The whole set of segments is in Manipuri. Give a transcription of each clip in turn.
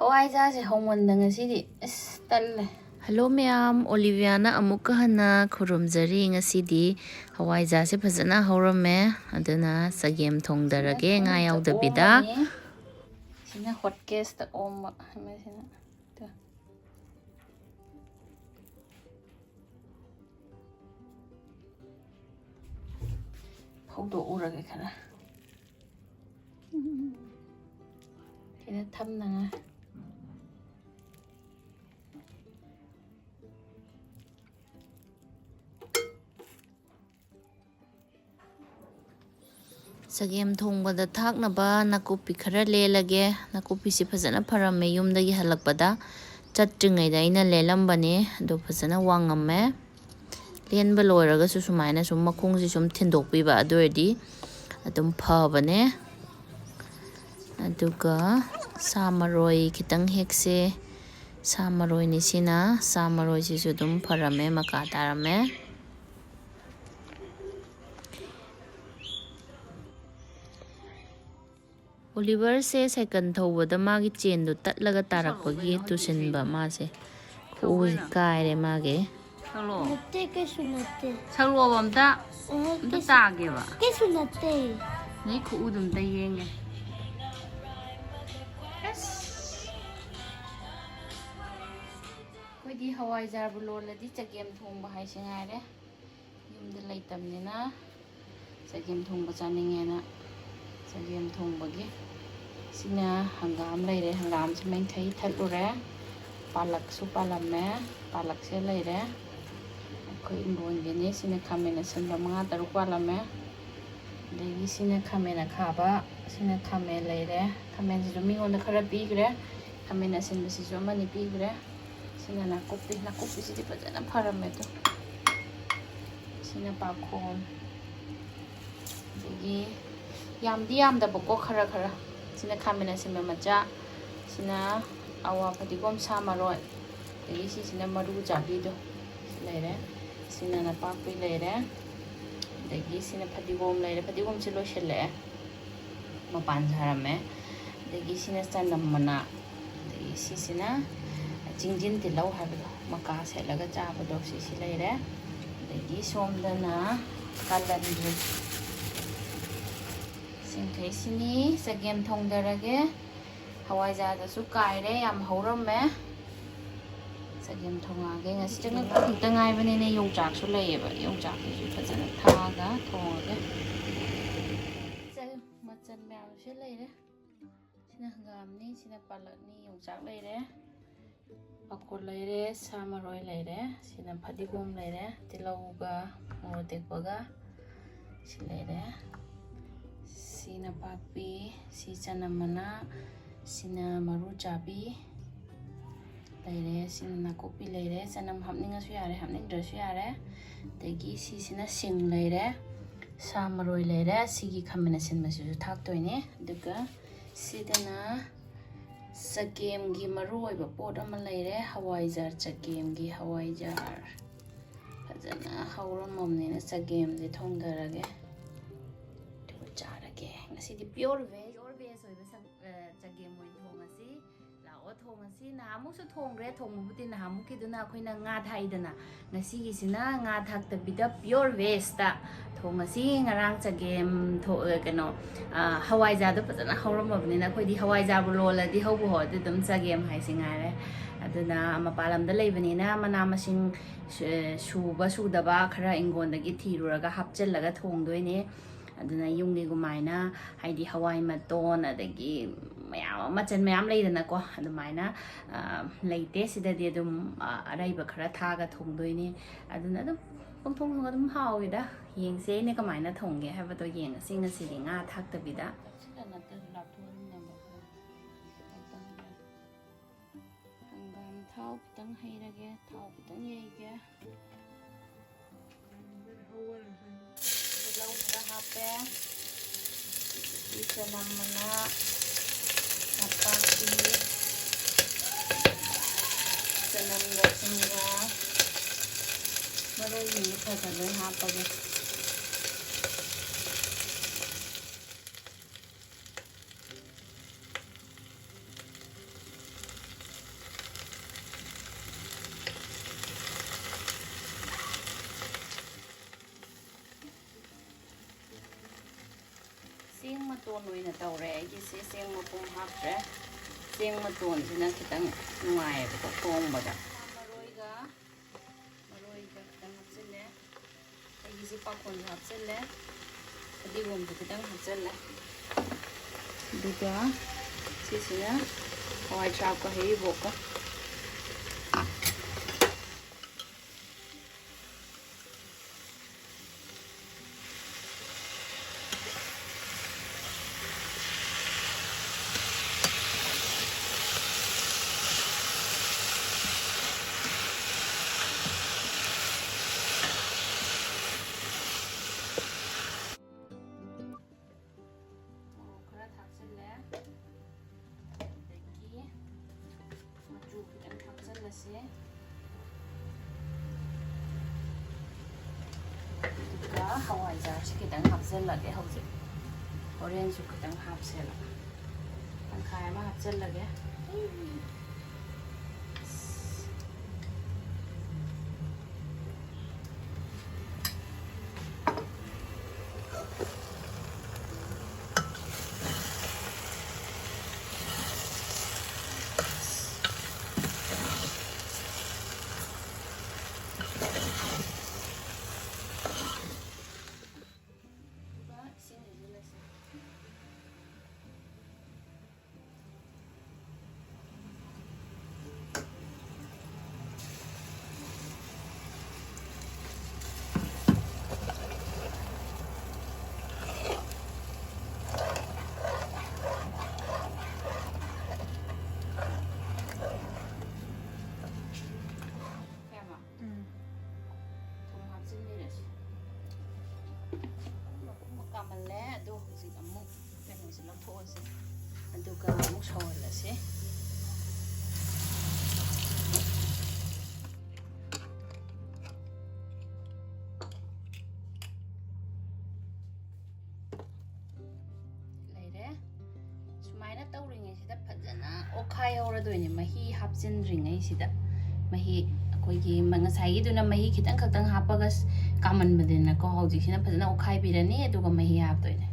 ꯍꯋꯥꯏꯖꯥꯔꯁꯦ ꯍꯧꯃꯟꯗ ꯉꯁꯤꯗꯤ ꯇꯜꯂꯦ. ꯍꯜꯂꯣ ꯃꯌꯥꯝ, ꯑꯣꯂꯤꯕꯤꯌꯥꯅ ꯑꯃꯨꯛꯀ ꯍꯟꯅ ꯈꯨꯔꯨꯝꯖꯔꯤ. ꯉꯁꯤꯗꯤ ꯍꯋꯥꯏꯖꯥꯔꯁꯦ ꯐꯖꯅ ꯍꯧꯔꯝꯃꯦ, ꯑꯗꯨꯅ ꯆꯒꯦꯝ ꯁꯤꯅ ꯊꯣꯡꯗꯔꯒꯦ ꯉꯥ ꯊꯨꯝꯗ ꯌꯥꯎꯗꯕꯤꯗ. ꯑꯣꯝꯃꯅꯤ. ꯁꯤꯅ ꯍꯣꯠꯀꯦꯁꯇ ꯑꯣꯝꯕ. ꯁꯤꯅ ꯐꯧꯗꯣꯛꯎꯔꯒꯦ ꯈꯔ. ꯁꯤꯗ ꯊꯝꯅꯉꯥꯏ. ꯆꯒꯦꯝ ꯊꯣꯡꯕꯗ ꯊꯥꯛꯅꯕ ꯅꯥꯀꯨꯞꯄꯤ ꯈꯔ ꯂꯦꯜꯂꯒꯦ. ꯅꯥꯀꯨꯞꯄꯤꯁꯤ ꯐꯖꯅ ꯐꯔꯝꯃꯦ ꯌꯨꯝꯗꯒꯤ ꯍꯜꯂꯛꯄꯗ. ꯆꯠꯇ꯭ꯔꯤꯉꯩꯗ ꯑꯩꯅ ꯂꯦꯜꯂꯝꯕꯅꯦ, ꯑꯗꯣ ꯐꯖꯅ ꯋꯥꯡꯉꯝꯃꯦ. ꯂꯦꯟꯕ ꯂꯣꯏꯔꯒꯁꯨ ꯁꯨꯃꯥꯏꯅ ꯁꯨꯝ ꯃꯈꯣꯡꯁꯤ ꯁꯨꯝ ꯊꯤꯟꯗꯣꯛꯄꯤꯕ, ꯑꯗꯨ ꯑꯣꯏꯔꯗꯤ ꯑꯗꯨꯝ ꯐꯕꯅꯦ. ꯑꯗꯨꯒ ꯁꯥ ꯃꯔꯣꯏ ꯈꯤꯇꯪ ꯍꯦꯛꯁꯦ. ꯁꯥ ꯃꯔꯣꯏꯅꯤ ꯁꯤꯅ. ꯁꯥ ꯃꯔꯣꯏꯁꯤꯁꯨ ꯑꯗꯨꯝ ꯐꯔꯝꯃꯦ, ꯃꯀꯥ ꯇꯥꯔꯝꯃꯦ. ꯑꯣꯂꯤꯚꯔꯁꯦ ꯁꯥꯏꯀꯜ ꯊꯧꯕꯗ ꯃꯥꯒꯤ ꯆꯦꯟꯗꯣ ꯇꯠꯂꯒ ꯇꯥꯔꯛꯄꯒꯤ ꯇꯨꯁꯤꯟꯕ ꯃꯥꯁꯦ. ꯈꯨꯎꯁꯦ ꯀꯥꯏꯔꯦ ꯃꯥꯒꯤ. ꯅꯠꯇꯦ, ꯀꯩꯁꯨ ꯅꯠꯇꯦ. ꯁꯛꯂꯣꯕ ꯑꯝꯇ ꯇꯥꯒꯦꯕ. ꯀꯩꯁꯨ ꯅꯠꯇꯦ. ꯅꯣꯏ ꯈꯨꯎꯗꯨ ꯑꯝꯇ ꯌꯦꯡꯒꯦ. ꯑꯩꯈꯣꯏꯗꯤ ꯍꯋꯥꯏꯖꯥꯔꯕꯨ ꯂꯣꯜꯂꯗꯤ ꯆꯒꯦꯝ ꯊꯣꯡꯕ ꯍꯥꯏꯁꯦ ꯉꯥꯏꯔꯦ. ꯌꯨꯝꯗ ꯂꯩꯇꯕꯅꯤꯅ ꯆꯒꯦꯝ ꯊꯣꯡꯕ ꯆꯥꯅꯤꯡꯉꯦꯅ ꯆꯒꯦꯝ ꯊꯣꯡꯕꯒꯤ. ꯁꯤꯅ ꯍꯪꯒꯥꯝ ꯂꯩꯔꯦ. ꯍꯪꯒꯥꯝꯁꯦ ꯃꯩꯊꯩ ꯊꯠꯂꯨꯔꯦ. ꯄꯥꯂꯛꯁꯨ ꯄꯥꯜꯂꯝꯃꯦ. ꯄꯥꯂꯛꯁꯦ ꯂꯩꯔꯦ. ꯑꯩꯈꯣꯏ ꯏꯪꯒꯣꯟꯒꯤꯅꯤ. ꯁꯤꯅ ꯈꯥꯃꯦꯟ ꯑꯁꯤꯟꯕ 5-6 ꯄꯥꯜꯂꯝꯃꯦ. ꯑꯗꯒꯤ ꯁꯤꯅ ꯈꯥꯃꯦꯟ ꯑꯈꯥꯕ. ꯁꯤꯅ ꯈꯥꯃꯦꯟ ꯂꯩꯔꯦ. ꯈꯥꯃꯦꯟꯁꯤꯁꯨ ꯃꯤꯉꯣꯟꯗ ꯈꯔ ꯄꯤꯈ꯭ꯔꯦ. ꯈꯥꯃꯦꯟ ꯑꯁꯤꯟꯕꯁꯤꯁꯨ 1-2 ꯄꯤꯈ꯭ꯔꯦ. ꯁꯤꯅ ꯅꯥꯀꯨꯞꯄꯤ. ꯅꯥꯀꯨꯞꯄꯤꯁꯤꯗꯤ ꯐꯖꯅ ꯐꯔꯝꯃꯦ ꯑꯗꯣ. ꯁꯤꯅ ꯄꯥꯈꯣꯟ. ꯑꯗꯒꯤ ꯌꯥꯝꯗꯤ ꯌꯥꯝꯗꯕꯀꯣ, ꯈꯔ ꯈꯔ. ꯁꯤꯅ ꯈꯥꯃꯦꯟ ꯑꯁꯤꯟꯕ ꯃꯆꯥ. ꯁꯤꯅ ꯑꯋꯥ ꯐꯗꯤꯒꯣꯝ ꯁꯥ ꯃꯔꯣꯏ. ꯑꯗꯒꯤ ꯁꯤꯁꯤꯅ ꯃꯔꯨ ꯆꯥꯕꯤꯗꯣ ꯂꯩꯔꯦ. ꯁꯤꯅ ꯅꯄꯥꯛꯄꯤ ꯂꯩꯔꯦ. ꯑꯗꯒꯤ ꯁꯤꯅ ꯐꯗꯤꯒꯣꯝ ꯂꯩꯔꯦ. ꯐꯗꯤꯒꯣꯝꯁꯦ ꯂꯣꯏꯁꯤꯜꯂꯛꯑꯦ, ꯃꯄꯥꯟ ꯁꯥꯔꯝꯃꯦ. ꯑꯗꯒꯤ ꯁꯤꯅ ꯆꯅꯝ ꯃꯅꯥ. ꯑꯗꯒꯤ ꯁꯤꯁꯤꯅ ꯆꯤꯡꯖꯤꯟ ꯇꯤꯜꯍꯧ ꯍꯥꯏꯕꯗꯣ, ꯃꯀꯥ ꯁꯦꯠꯂꯒ ꯆꯥꯕꯗꯣ, ꯁꯤ ꯂꯩꯔꯦ. ꯑꯗꯒꯤ ꯁꯣꯝꯗꯅ ꯀꯥꯂꯟꯗ꯭ꯔꯤ. ꯁꯤꯡꯈꯩꯁꯤꯅꯤ. ꯆꯒꯦꯝ ꯊꯣꯡꯗꯔꯒꯦ. ꯍꯋꯥꯏꯖꯥꯔꯗꯁꯨ ꯀꯥꯏꯔꯦ, ꯌꯥꯝ ꯍꯧꯔꯝꯃꯦ. ꯆꯒꯦꯝ ꯊꯣꯡꯉꯒꯦ. ꯉꯁꯤ ꯆꯪꯉꯛꯄ ꯈꯛꯇ ꯉꯥꯏꯕꯅꯤꯅ ꯌꯣꯡꯆꯥꯛꯁꯨ ꯂꯩꯌꯦꯕ. ꯌꯣꯡꯆꯥꯛꯁꯤꯁꯨ ꯐꯖꯅ ꯊꯥꯛꯑꯒ ꯊꯣꯡꯉꯒꯦ. ꯃꯆꯜ ꯃꯌꯥꯝꯁꯦ ꯂꯩꯔꯦ. ꯁꯤꯅ ꯍꯪꯒꯥꯝꯅꯤ, ꯁꯤꯅ ꯄꯥꯂꯛꯅꯤ, ꯌꯣꯡꯆꯥꯛ ꯂꯩꯔꯦ, ꯄꯥꯈꯣꯟ ꯂꯩꯔꯦ, ꯁꯥ ꯃꯔꯣꯏ ꯂꯩꯔꯦ, ꯁꯤꯅ ꯐꯗꯤꯒꯣꯝ ꯂꯩꯔꯦ, ꯇꯤꯜꯍꯧꯒ ꯃꯣꯔꯣꯛ ꯑꯇꯦꯛꯄꯒ ꯁꯤ ꯂꯩꯔꯦ. ꯁꯤꯅ ꯄꯥꯛꯄꯤ, ꯁꯤ ꯆꯅꯝ ꯃꯅꯥ, ꯁꯤꯅ ꯃꯔꯨ ꯆꯥꯕꯤ ꯂꯩꯔꯦ, ꯁꯤꯅ ꯅꯥꯀꯨꯞꯄꯤ ꯂꯩꯔꯦ. ꯆꯅꯝ ꯍꯥꯞꯅꯤꯡꯉꯁꯨ ꯌꯥꯔꯦ, ꯍꯥꯞꯅꯤꯡꯗ꯭ꯔꯁꯨ ꯌꯥꯔꯦ. ꯑꯗꯒꯤ ꯁꯤꯁꯤꯅ ꯁꯤꯡ ꯂꯩꯔꯦ, ꯁꯥ ꯃꯔꯣꯏ ꯂꯩꯔꯦ. ꯁꯤꯒꯤ ꯈꯥꯃꯦꯟ ꯑꯁꯤꯟꯕꯁꯤꯁꯨ ꯊꯥꯛꯇꯣꯏꯅꯦ. ꯑꯗꯨꯒ ꯁꯤꯗꯅ ꯆꯒꯦꯝꯒꯤ ꯃꯔꯨ ꯑꯣꯏꯕ ꯄꯣꯠ ꯑꯃ ꯂꯩꯔꯦ. ꯍꯋꯥꯏꯖꯥꯔ ꯆꯒꯦꯝꯒꯤ ꯍꯋꯥꯏꯖꯥꯔ ꯐꯖꯅ ꯍꯧꯔꯝꯃꯕꯅꯤꯅ ꯆꯒꯦꯝꯁꯦ ꯊꯣꯡꯊꯔꯒꯦ. ꯑꯗꯨꯒ ꯆꯥꯔꯒꯦ. ꯉꯁꯤꯗꯤ ꯄꯤꯌꯣꯔ ꯚꯦꯖ ꯑꯣꯏꯕ ꯆꯒꯦꯝ ꯑꯣꯏꯅ ꯊꯣꯡꯉꯁꯤ. ꯂꯥꯛꯑꯣ ꯊꯣꯡꯉꯁꯤ. ꯅꯍꯥꯟꯃꯨꯛꯁꯨ ꯊꯣꯡꯈ꯭ꯔꯦ. ꯊꯣꯡꯕꯕꯨꯗꯤ ꯅꯍꯥꯟꯃꯨꯛꯀꯤꯗꯨꯅ ꯑꯩꯈꯣꯏꯅ ꯉꯥ ꯊꯥꯛꯏꯗꯅ, ꯉꯁꯤꯒꯤꯁꯤꯅ ꯉꯥ ꯊꯥꯛꯇꯕꯤꯗ ꯄꯤꯌꯣꯔ ꯚꯦꯖꯇ ꯊꯣꯡꯉꯁꯤ. ꯉꯔꯥꯡ ꯆꯒꯦꯝ ꯍꯋꯥꯏꯖꯥꯔꯗꯣ ꯐꯖꯅ ꯍꯧꯔꯝꯃꯕꯅꯤꯅ ꯑꯩꯈꯣꯏꯗꯤ ꯍꯋꯥꯏꯖꯥꯔꯕꯨ ꯂꯣꯜꯂꯗꯤ ꯍꯧꯕꯨ ꯍꯧꯔꯗꯤ ꯑꯗꯨꯝ ꯆꯒꯦꯝ ꯍꯥꯏꯁꯤ ꯉꯥꯏꯔꯦ. ꯑꯗꯨꯅ ꯃꯄꯥꯟ ꯂꯝꯗ ꯂꯩꯕꯅꯤꯅ ꯃꯅꯥ ꯃꯁꯤꯡ ꯁꯨꯕ ꯁꯨꯗꯕ ꯈꯔ ꯏꯪꯒꯣꯟꯗꯒꯤ ꯊꯤꯔꯨꯔꯒ ꯍꯥꯞꯆꯤꯜꯂꯒ ꯊꯣꯡꯗꯣꯏꯅꯦ. ꯑꯗꯨꯅ ꯌꯨꯝꯒꯤꯒꯨꯝꯃꯥꯏꯅ ꯍꯥꯏꯗꯤ ꯍꯋꯥꯏ ꯃꯇꯣꯟ ꯑꯗꯒꯤ ꯃꯆꯜ ꯃꯌꯥꯝ ꯂꯩꯗꯅꯀꯣ, ꯑꯗꯨꯃꯥꯏꯅ ꯂꯩꯇꯦ. ꯁꯤꯗꯗꯤ ꯑꯗꯨꯝ ꯑꯔꯩꯕ ꯈꯔ ꯊꯥꯒ ꯊꯣꯡꯗꯣꯏꯅꯦ. ꯑꯗꯨꯅ ꯑꯗꯨꯝ ꯄꯪꯊꯣꯡ ꯊꯣꯡ ꯑꯗꯨꯝ ꯍꯥꯎꯋꯤꯗ. ꯌꯦꯡꯁꯦ ꯑꯩꯅ ꯀꯃꯥꯏꯅ ꯊꯣꯡꯒꯦ ꯍꯥꯏꯕꯗꯣ ꯌꯦꯡꯉꯁꯤ ꯉꯁꯤꯗꯤ ꯉꯥ ꯊꯥꯛꯇꯕꯤꯗ. ꯍꯪꯒꯥꯝ ꯊꯥꯎ ꯈꯤꯇꯪ ꯍꯩꯔꯒꯦ, ꯊꯥꯎ ꯈꯤꯇꯪ ꯌꯩꯒꯦ. ꯇꯤꯜꯍꯧ ꯈꯔ ꯍꯥꯞꯄꯦ. ꯆꯅꯝ ꯃꯅꯥ, ꯅꯄꯥꯛꯄꯤ, ꯆꯅꯝꯒ ꯁꯤꯡꯒ ꯃꯔꯣꯏꯁꯤꯡꯁꯦ ꯈꯔ ꯂꯣꯏ ꯍꯥꯞꯄꯒꯦ. ꯃꯇꯣꯟ ꯑꯣꯏꯅ ꯇꯧꯔꯦ ꯑꯩꯒꯤꯁꯦ ꯆꯦꯡ ꯃꯄꯨꯝ ꯍꯥꯞꯇ꯭ꯔꯦ ꯆꯦꯡ ꯃꯇꯣꯟꯁꯤꯅ ꯈꯤꯇꯪ ꯅꯨꯡꯉꯥꯏꯌꯦꯕꯀꯣ ꯊꯣꯡꯕꯗ ꯃꯔꯣꯏꯒ ꯈꯤꯇꯪ ꯍꯥꯞꯆꯤꯜꯂꯦ ꯑꯩꯒꯤꯁꯦ ꯄꯥꯈꯣꯟꯁꯨ ꯍꯥꯞꯆꯤꯜꯂꯦ ꯐꯗꯤꯒꯣꯝꯁꯨ ꯈꯤꯇꯪ ꯍꯥꯞꯆꯤꯜꯂꯦ ꯑꯗꯨꯒ ꯁꯤꯁꯤꯅ ꯍꯋꯥꯏ ꯊ꯭ꯔꯥꯛꯀ ꯍꯩꯔꯤꯕꯣꯛꯀ ꯑꯗꯨꯒ ꯍꯋꯥꯏꯖꯥꯔꯁꯤ ꯈꯤꯇꯪ ꯍꯥꯞꯆꯤꯜꯂꯒꯦ ꯍꯧꯖꯤꯛ ꯍꯣꯔꯦꯟꯁꯨ ꯈꯤꯇꯪ ꯍꯥꯞꯁꯦꯕ ꯇꯪꯈꯥꯏ ꯑꯃ ꯍꯥꯞꯆꯤꯜꯂꯒꯦ ꯀꯥꯃꯜꯂꯦ ꯑꯗꯣ ꯍꯧꯖꯤꯛ ꯑꯃꯨꯛ ꯀꯩꯅꯣꯁꯦ ꯂꯧꯊꯣꯛꯑꯁꯤ ꯑꯗꯨꯒ ꯑꯃꯨꯛ ꯁꯧꯍꯜꯂꯁꯤ ꯂꯩꯔꯦ ꯁꯨꯃꯥꯏꯅ ꯇꯧꯔꯤꯉꯩꯁꯤꯗ ꯐꯖꯅ ꯑꯣꯠꯈꯥꯏꯍꯧꯔꯗꯣꯏꯅꯦ ꯃꯍꯤ ꯍꯥꯞꯆꯤꯟꯗ꯭ꯔꯤꯉꯩꯁꯤꯗ ꯃꯍꯤ ꯑꯩꯈꯣꯏꯒꯤ ꯉꯁꯥꯏꯒꯤꯗꯨꯅ ꯃꯍꯤ ꯈꯤꯇꯪ ꯈꯛꯇꯪ ꯍꯥꯞꯄꯒ ꯀꯥꯃꯟꯕꯗꯅꯀꯣ ꯍꯧꯖꯤꯛꯁꯤꯅ ꯐꯖꯅ ꯑꯣꯠꯈꯥꯏꯕꯤꯔꯅꯤ ꯑꯗꯨꯒ ꯃꯍꯤ ꯍꯥꯞꯇꯣꯏꯅꯦ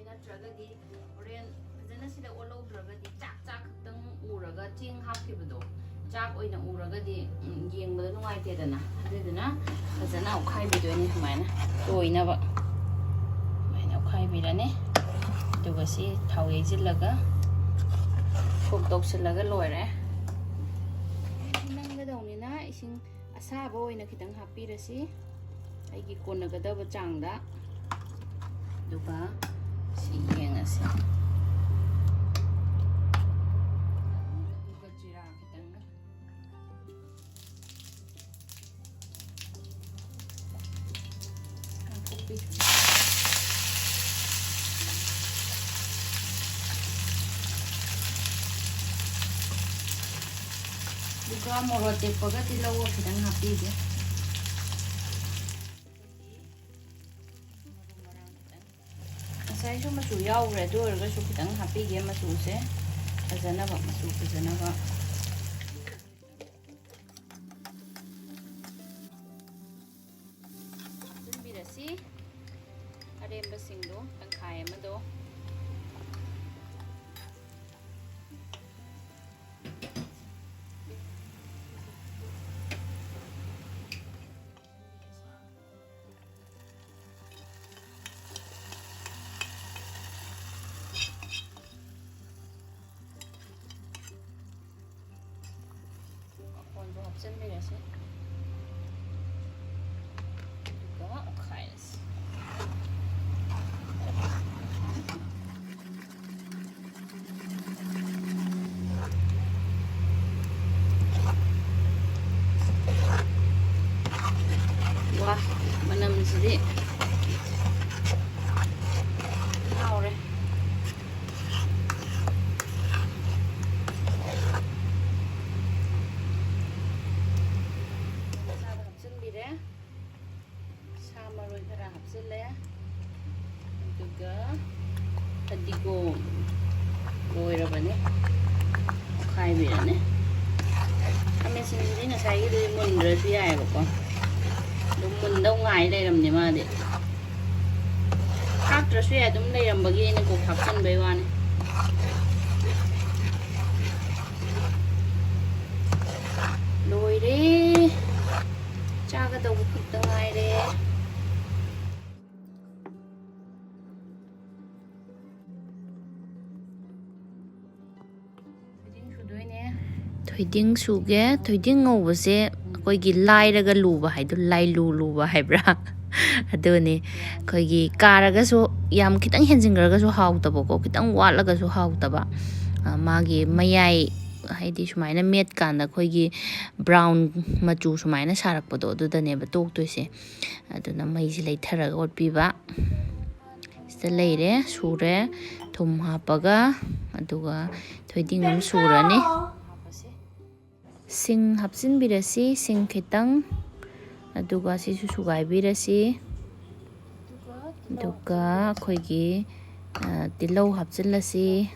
ꯅꯠꯇ꯭ꯔꯒꯗꯤ ꯍꯣꯔꯦꯟ ꯐꯖꯅ ꯁꯤꯗ ꯑꯣꯠꯍꯧꯗ꯭ꯔꯒꯗꯤ ꯆꯥꯛ ꯈꯛꯇꯪ ꯎꯔꯒ ꯆꯦꯡ ꯍꯥꯞꯈꯤꯕꯗꯣ ꯆꯥꯛ ꯑꯣꯏꯅ ꯎꯔꯒꯗꯤ ꯌꯦꯡꯕꯗ ꯅꯨꯡꯉꯥꯏꯇꯦꯗꯅ ꯑꯗꯨꯗꯨꯅ ꯐꯖꯅ ꯑꯣꯠꯈꯥꯏꯕꯤꯗꯣꯏꯅꯤ ꯁꯨꯃꯥꯏꯅ ꯇꯣꯏꯅꯕ ꯁꯨꯃꯥꯏꯅ ꯑꯣꯠꯈꯥꯏꯕꯤꯔꯅꯤ ꯑꯗꯨꯒ ꯁꯤ ꯊꯥꯎ ꯌꯩꯁꯤꯜꯂꯒ ꯁꯣꯛ ꯇꯧꯁꯤꯜꯂꯒ ꯂꯣꯏꯔꯦ ꯅꯪꯒꯗꯧꯅꯤꯅ ꯏꯁꯤꯡ ꯑꯁꯥꯕ ꯑꯣꯏꯅ ꯈꯤꯇꯪ ꯍꯥꯞꯄꯤꯔꯁꯤ ꯑꯩꯒꯤ ꯀꯣꯟꯅꯒꯗꯕ ꯆꯥꯡꯗ ꯑꯗꯨꯒ ꯁꯤ ꯌꯦꯡꯉꯁꯤ ꯑꯗꯨꯒ ꯖꯤꯔꯥ ꯈꯤꯇꯪꯒ ꯀꯥꯡꯈꯣꯛꯄꯤ ꯑꯗꯨꯒ ꯃꯣꯔꯣꯛ ꯑꯇꯦꯛꯄꯒ ꯇꯤꯜꯍꯧꯒ ꯈꯤꯇꯪ ꯍꯥꯞꯄꯤꯒꯦ ꯉꯁꯥꯏꯁꯨ ꯃꯆꯨ ꯌꯥꯎꯈ꯭ꯔꯦ ꯑꯗꯨ ꯑꯣꯏꯔꯒꯁꯨ ꯈꯤꯇꯪ ꯍꯥꯞꯄꯤꯒꯦ ꯃꯆꯨꯁꯦ ꯐꯖꯅꯕ ꯃꯆꯨ ꯐꯖꯅꯕ ꯍꯥꯞꯆꯤꯟꯕꯤꯔꯁꯤ ꯑꯔꯦꯝꯕꯁꯤꯡꯗꯣ ꯇꯪꯈꯥꯏ ꯑꯃꯗꯣ hapꯆꯤꯟꯕꯤꯔꯁꯤ ꯑꯗꯨꯒ ꯑꯣꯠꯈꯥꯏꯔꯁꯤ 와 manamsidi haure ꯍꯥꯞꯆꯤꯜꯂꯦ ꯑꯗꯨꯒ ꯐꯗꯤꯒꯣꯝ ꯂꯣꯏꯔꯕꯅꯦ ꯑꯣꯠꯈꯥꯏꯕꯤꯔꯅꯤ ꯈꯥꯃꯦꯟꯁꯤꯟꯁꯤꯗꯤ ꯉꯁꯥꯏꯒꯤꯗꯨꯗꯤ ꯃꯨꯟꯗ꯭ꯔꯁꯨ ꯌꯥꯏꯑꯕꯀꯣ ꯑꯗꯨꯝ ꯃꯨꯟꯗꯧ ꯉꯥꯏ ꯂꯩꯔꯝꯅꯦ ꯃꯥꯗꯤ ꯊꯥꯛꯇ꯭ꯔꯁꯨ ꯌꯥꯏ ꯑꯗꯨꯝ ꯂꯩꯔꯝꯕꯒꯤ ꯑꯩꯅ ꯀꯣꯛ ꯊꯥꯛꯆꯤꯟꯕꯩ ꯋꯥꯅꯤ ꯂꯣꯏꯔꯦ ꯆꯥꯒꯗꯧꯕ ꯈꯛꯇ ꯉꯥꯏꯔꯦ ꯊꯣꯏꯗꯤꯡ ꯁꯨꯒꯦ ꯊꯣꯏꯗꯤꯡ ꯉꯧꯕꯁꯦ ꯑꯩꯈꯣꯏꯒꯤ ꯂꯥꯏꯔꯒ ꯂꯨꯕ ꯍꯥꯏꯗꯣ ꯂꯥꯏꯂꯨ ꯂꯨꯕ ꯍꯥꯏꯕ꯭ꯔꯥ ꯑꯗꯨꯅꯤ ꯑꯩꯈꯣꯏꯒꯤ ꯀꯥꯔꯒꯁꯨ ꯌꯥꯝ ꯈꯤꯇꯪ ꯍꯦꯟꯖꯤꯟꯈ꯭ꯔꯒꯁꯨ ꯍꯥꯎꯇꯕꯀꯣ ꯈꯤꯇꯪ ꯋꯥꯠꯂꯒꯁꯨ ꯍꯥꯎꯇꯕ ꯃꯥꯒꯤ ꯃꯌꯥꯏ ꯍꯥꯏꯗꯤ ꯁꯨꯃꯥꯏꯅ ꯃꯦꯠꯀꯥꯟꯗ ꯑꯩꯈꯣꯏꯒꯤ ꯕ꯭ꯔꯥꯎꯟ ꯃꯆꯨ ꯁꯨꯃꯥꯏꯅ ꯁꯥꯔꯛꯄꯗꯣ ꯑꯗꯨꯗꯅꯦꯕ ꯇꯣꯛꯇꯣꯏꯁꯦ ꯑꯗꯨꯅ ꯃꯩꯁꯤ ꯂꯩꯊꯔꯒ ꯑꯣꯠꯄꯤꯕ ꯁꯤꯗ ꯂꯩꯔꯦ ꯁꯨꯔꯦ ꯊꯨꯝ ꯍꯥꯞꯄꯒ ꯑꯗꯨꯒ ꯊꯣꯏꯗꯤꯡ ꯑꯃ ꯁꯨꯔꯅꯤ ꯁꯤꯡ ꯍꯥꯞꯆꯤꯟꯕꯤꯔꯁꯤ ꯁꯤꯡ ꯈꯤꯇꯪ ꯑꯗꯨꯒ ꯁꯤꯁꯨ ꯁꯨꯒꯥꯏꯕꯤꯔꯁꯤ ꯑꯗꯨꯒ ꯑꯩꯈꯣꯏꯒꯤ ꯇꯤꯜꯍꯧ ꯍꯥꯞꯆꯤꯜꯂꯁꯤ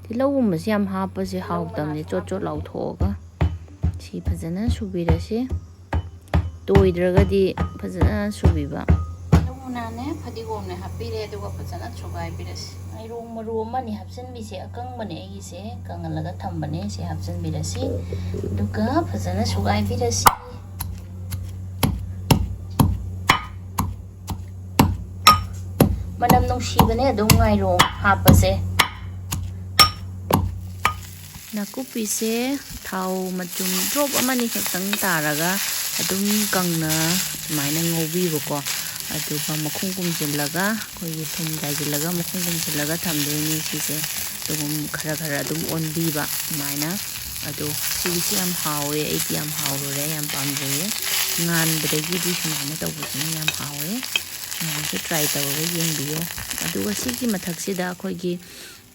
ꯇꯤꯜꯍꯧꯒꯨꯝꯕꯁꯤ ꯌꯥꯝ ꯍꯥꯞꯄꯁꯦ ꯍꯥꯎꯇꯕꯅꯤ ꯆꯣꯠ ꯆꯣꯠ ꯂꯥꯎꯊꯣꯛꯑꯒ ꯁꯤ ꯐꯖꯅ ꯁꯨꯕꯤꯔꯁꯤ ꯇꯣꯏꯗ꯭ꯔꯒꯗꯤ ꯐꯖꯅ ꯁꯨꯕꯤꯕ ꯅꯦ ꯐꯗꯤꯒꯣꯝꯅꯦ ꯍꯥꯞꯄꯤꯔꯦ ꯑꯗꯨꯒ ꯐꯖꯅ ꯁꯨꯒꯥꯏꯕꯤꯔꯁꯤ ꯉꯥꯏꯔꯣꯡ ꯃꯔꯨ ꯑꯃꯅꯤ ꯍꯥꯞꯆꯤꯟꯕꯤꯁꯦ ꯑꯀꯪꯕꯅꯦ ꯑꯩꯒꯤꯁꯦ ꯀꯪꯍꯜꯂꯒ ꯊꯝꯕꯅꯦ ꯁꯤ ꯍꯥꯞꯆꯤꯟꯕꯤꯔꯁꯤ ꯑꯗꯨꯒ ꯐꯖꯅ ꯁꯨꯒꯥꯏꯕꯤꯔꯁꯤ ꯃꯅꯝ ꯅꯨꯡꯁꯤꯕꯅꯦ ꯑꯗꯨꯝ ꯉꯥꯏꯔꯣꯡ ꯍꯥꯞꯄꯁꯦ ꯅꯥꯀꯨꯞꯄꯤꯁꯦ ꯊꯥꯎ ꯃꯆꯨꯝ ꯗ꯭ꯔꯣꯞ ꯑꯃꯅꯤ ꯈꯛꯇꯪ ꯇꯥꯔꯒ ꯑꯗꯨꯝ ꯀꯪꯅ ꯁꯨꯃꯥꯏꯅ ꯉꯧꯕꯤꯕꯀꯣ ꯑꯗꯨꯒ ꯃꯈꯨꯝ ꯈꯨꯝꯖꯤꯜꯂꯒ ꯑꯩꯈꯣꯏꯒꯤ ꯊꯨꯝ ꯆꯥꯏꯁꯤꯜꯂꯒ ꯃꯈꯨꯝ ꯈꯨꯝꯖꯤꯜꯂꯒ ꯊꯝꯗꯣꯏꯅꯤ ꯁꯤꯁꯦ ꯑꯗꯨꯝ ꯈꯔ ꯑꯗꯨꯝ ꯑꯣꯟꯕꯤꯕ ꯑꯗꯨꯃꯥꯏꯅ ꯑꯗꯣ ꯁꯤꯒꯤꯁꯤ ꯌꯥꯝ ꯍꯥꯎꯋꯦ ꯑꯩꯗꯤ ꯌꯥꯝ ꯍꯥꯎꯔꯨꯔꯦ ꯌꯥꯝ ꯄꯥꯝꯖꯩꯌꯦ ꯉꯥꯟꯕꯗꯒꯤꯗꯤ ꯁꯨꯃꯥꯏꯅ ꯇꯧꯕꯁꯤꯅ ꯌꯥꯝ ꯍꯥꯎꯋꯦ ꯅꯪꯁꯨ ꯇ꯭ꯔꯥꯏ ꯇꯧꯔꯒ ꯌꯦꯡꯕꯤꯌꯣ ꯑꯗꯨꯒ ꯁꯤꯒꯤ ꯃꯊꯛꯁꯤꯗ ꯑꯩꯈꯣꯏꯒꯤ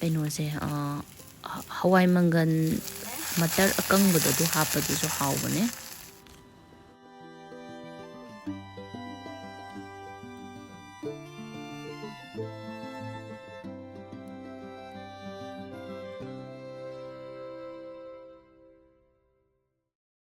ꯀꯩꯅꯣꯁꯦ ꯍꯋꯥꯏ ꯃꯪꯒꯟ ꯃꯇꯔ ꯑꯀꯪꯕꯗꯣ ꯑꯗꯨ ꯍꯥꯞꯄꯗꯨꯁꯨ ꯍꯥꯎꯕꯅꯦ